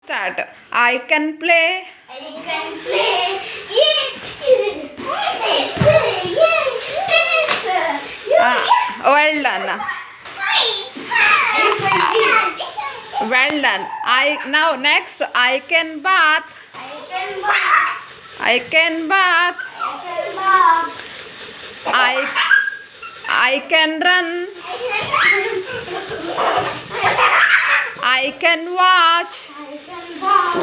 Start. I can play. I can play. Well done. Well done. Now next. I can bath. I can bath. I can run. I can watch.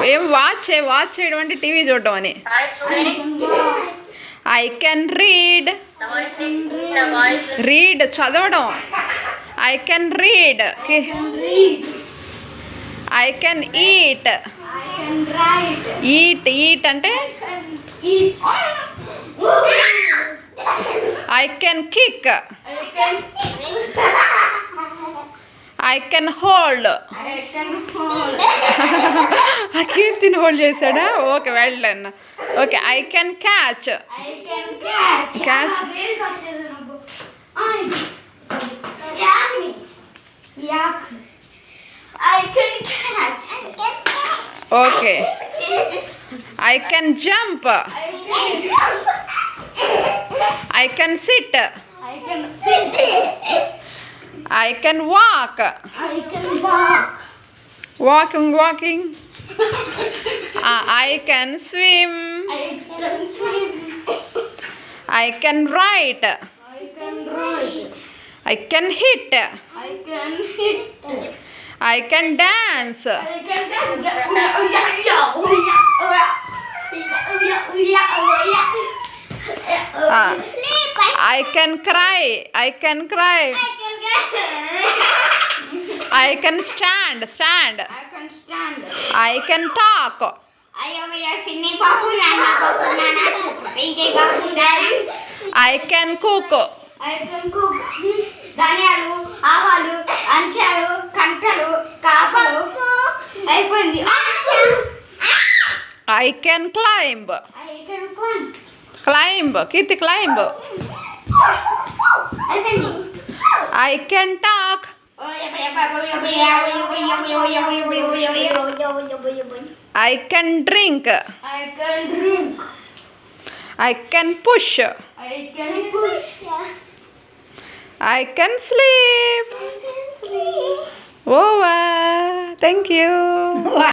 ఏం watch చేయడం అంటే TV చూడటం అని. I can read. Read చదవడం. I can read. I can eat. Eat అంటే I can kick. I can hold. కీర్తిని hold చేశాడా? Okay, well done. Okay, I can catch. Catch. Okay, I can jump. I can sit. I can walk. Walking. I can swim. I can write. I can hit. I can dance. I can cry. I can stand. I can talk. I can cook. ధాన్యాలు, ఆవాలు, అంచాలు, కంటలు, కాపలు అయిపోయింది. I can climb. Kirti, climb. I can talk. I can drink. I can push. I can sleep. Over. Thank you.